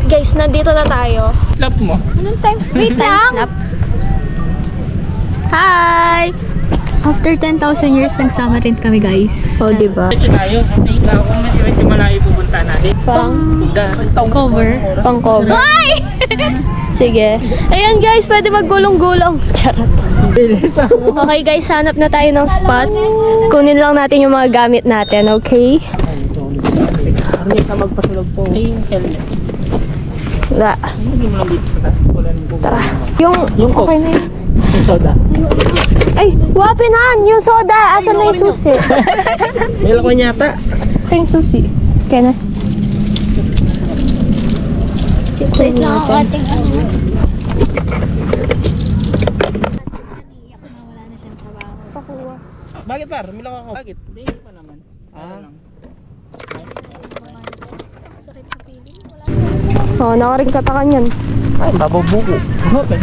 Guys, nandito na tayo. Snap mo. Anong times? Wait lang! Hi! After 10,000 years, nagsama rin kami, guys. So, diba? Diretso tayo. Nakita ko kung medyo malayo pupunta natin. Cover. Pang cover. Ay! Sige. Ayan, guys, pwede maggulong-gulong. Charot. Okay, guys, hanap na tayo ng spot. Kunin lang natin yung mga gamit natin, okay? Hindi ka magpasulog po. Ay, helmet. Wala. Hindi mo lang dito sa taas. Tara. Yung Coke. okay na yun. Yung soda. Ay, wapinan! Yung soda! Asan na yung susi? May lakuan yata. Ito yung susi. Kaya na. Size lang ang ating ano. Wala na siyang trabaho. Pakuha. Bakit par? Milang ako. Bakit? Hindi pa naman. Oo, nakaring katakan yan. Ay, bababuko. Okay.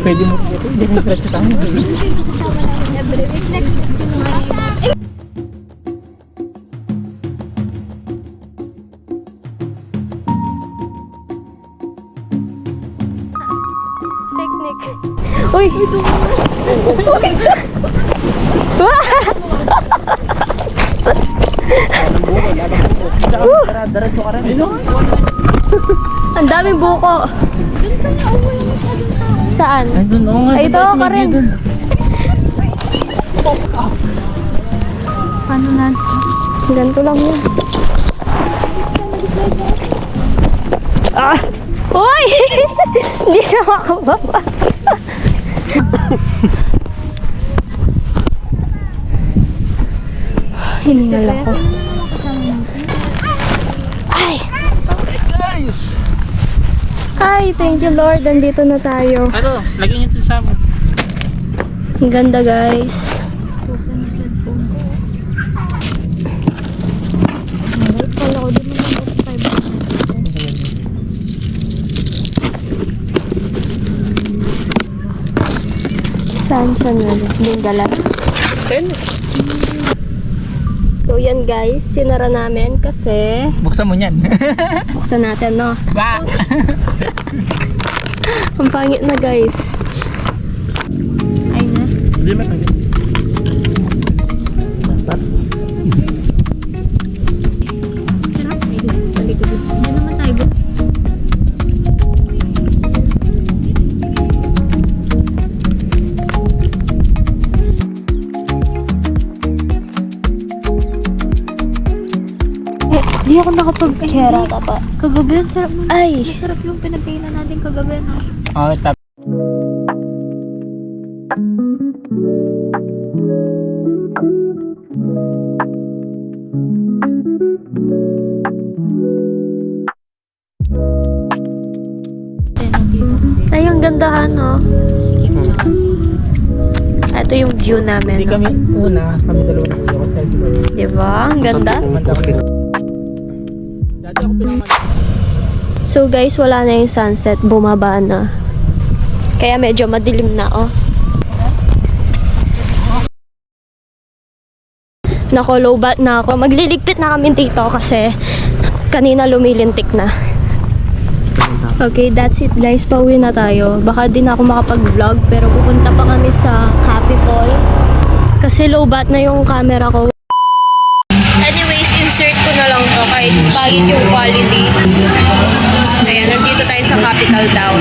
Pwede mo dito. Hindi mo diretso tayo. Kasama namin every week. Next week, sinungaling. Technique. Uy! Diretso ka rin. Ang daming buko. Doon ka na, wala masyadong tao. Saan? Ay, doon. Oo nga. Ay, ito ka rin. Paano na? Ganito lang yan. Ah! Uy! Hindi siya makababa. Hiningal ako. Ay! Ay, thank you Lord. Nandito na tayo. Ano? Lagyan nyo sa mo. Ang ganda, guys. Tusan yung cellphone ko. Kala ko din naman Saan na? Bunggalan. So yan guys, sinara namin kasi Buksan mo yan. buksan natin, no? Ba! Ang pangit na guys. Ay na. Hindi ba tayo? Sarap. Talikod. Hindi naman tayo. Di ako Kera tapa. Kagabi, ang sarap mo. Ay! Masarap yung pinagkainan natin kagabi, no? Oo, tap. Ay, ang gandahan, no? Sikip tsaka si... Ito yung view namin, Hindi no? kami una. Kami dalawa na kuya ko sa ito. Diba? Ang ganda. Dati ako pinamag. So guys, wala na yung sunset. Bumaba na. Kaya medyo madilim na, oh. Nako, low bat na ako. Magliligpit na kami dito kasi kanina lumilintik na. Okay, that's it guys. Pauwi na tayo. Baka din ako makapag-vlog pero pupunta pa kami sa Capitol. Kasi low bat na yung camera ko. Anyways, insert ko na lang to kahit pangit yung quality. Ayan, nandito tayo sa Capital Town.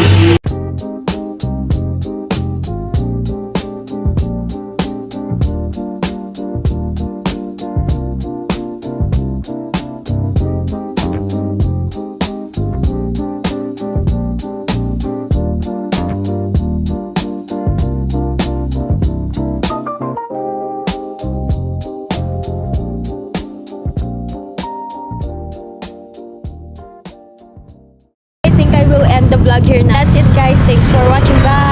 I think I will end the vlog here now. That's it guys. Thanks for watching. Bye!